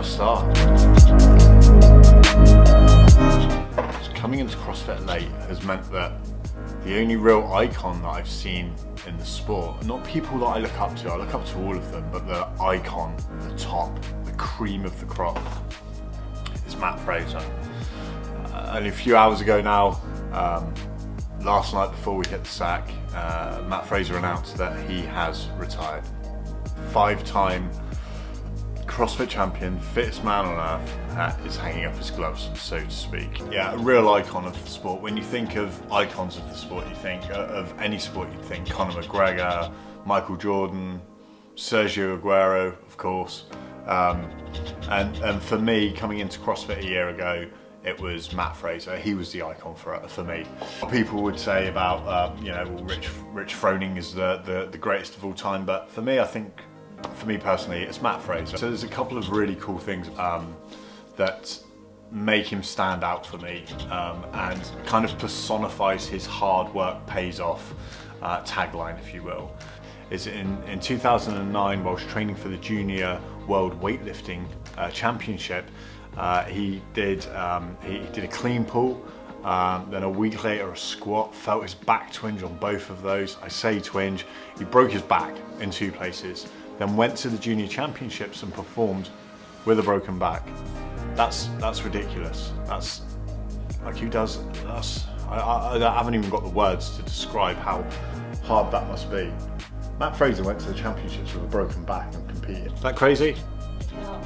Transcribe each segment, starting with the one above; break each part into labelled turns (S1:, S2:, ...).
S1: I start? Coming into CrossFit late has meant that the only real icon that I've seen in the sport, not people that I look up to all of them, but the icon, the top, the cream of the crop, is Matt Fraser. Only a few hours ago now, last night before we hit the sack, Matt Fraser announced that he has retired. 5-time CrossFit champion, fittest man on earth, is hanging up his gloves, so to speak. Yeah, a real icon of the sport. When you think of icons of the sport, you think of any sport, you think Conor McGregor, Michael Jordan, Sergio Aguero, of course. And for me, coming into CrossFit a year ago, it was Matt Fraser. He was the icon for me. People would say about Rich Froning is the greatest of all time, but for me, I think, for me personally, it's Matt Fraser. So there's a couple of really cool things that make him stand out for me, and kind of personifies his hard work pays off tagline, if you will. Is in 2009, whilst training for the Junior World Weightlifting Championship, he did a clean pull, then a week later a squat, felt his back twinge on both of those. I say twinge, he broke his back in 2 places, then went to the Junior Championships and performed with a broken back. That's ridiculous. That's like, who does that? I haven't even got the words to describe how hard that must be. Matt Fraser went to the championships with a broken back and competed. Is that crazy?
S2: Yeah.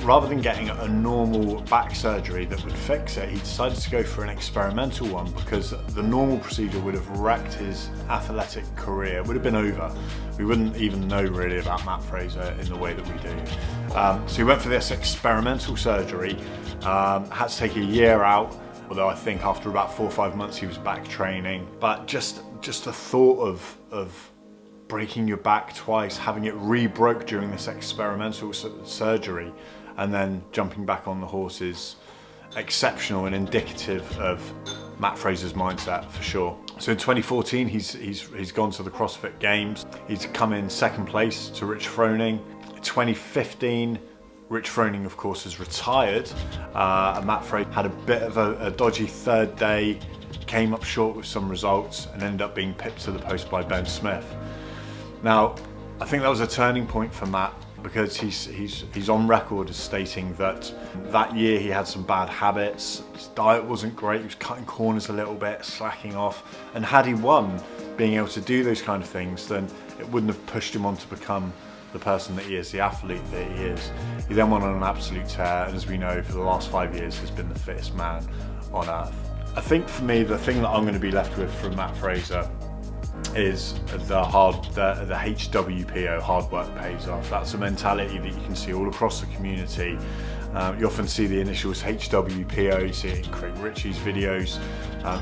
S1: Rather than getting a normal back surgery that would fix it, he decided to go for an experimental one because the normal procedure would have wrecked his athletic career. It would have been over. We wouldn't even know really about Matt Fraser in the way that we do. So he went for this experimental surgery, had to take a year out, although I think after about 4 or 5 months he was back training. But just the thought of breaking your back twice, having it re-broke during this experimental surgery, and then jumping back on the horse is exceptional and indicative of Matt Fraser's mindset for sure. So in 2014, he's gone to the CrossFit Games. He's come in 2nd place to Rich Froning. In 2015, Rich Froning, of course, has retired, and Matt Fraser had a bit of a dodgy 3rd day, came up short with some results, and ended up being pipped to the post by Ben Smith. Now, I think that was a turning point for Matt, because he's on record as stating that year he had some bad habits, his diet wasn't great, he was cutting corners a little bit, slacking off, and had he won, being able to do those kind of things, then it wouldn't have pushed him on to become the person that he is, the athlete that he is. He then went on an absolute tear, and as we know, for the last 5 years has been the fittest man on earth. I think for me, the thing that I'm going to be left with from Matt Fraser is the HWPO, hard work pays off. That's a mentality that you can see all across the community. You often see the initials HWPO, you see it in Craig Ritchie's videos,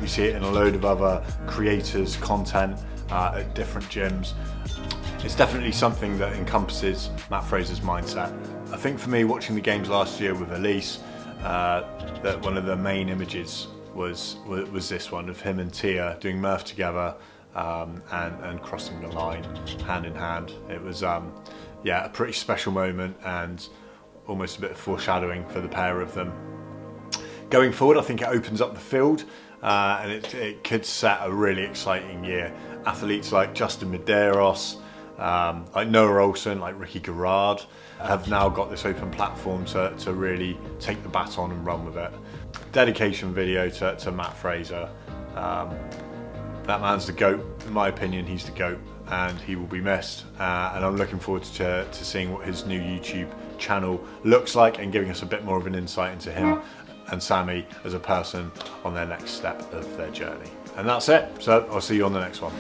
S1: you see it in a load of other creators' content at different gyms. It's definitely something that encompasses Matt Fraser's mindset. I think for me, watching the games last year with Elise, that one of the main images was this one of him and Tia doing Murph together, and crossing the line hand in hand. It was yeah, a pretty special moment and almost a bit of foreshadowing for the pair of them. Going forward, I think it opens up the field, and it could set a really exciting year. Athletes like Justin Medeiros, like Noah Olsen, like Ricky Garrard have now got this open platform to really take the baton and run with it. Dedication video to Matt Fraser. That man's the GOAT. In my opinion, he's the GOAT, and he will be missed. And I'm looking forward to seeing what his new YouTube channel looks like, and giving us a bit more of an insight into him and Sammy as a person on their next step of their journey. And that's it. So I'll see you on the next one.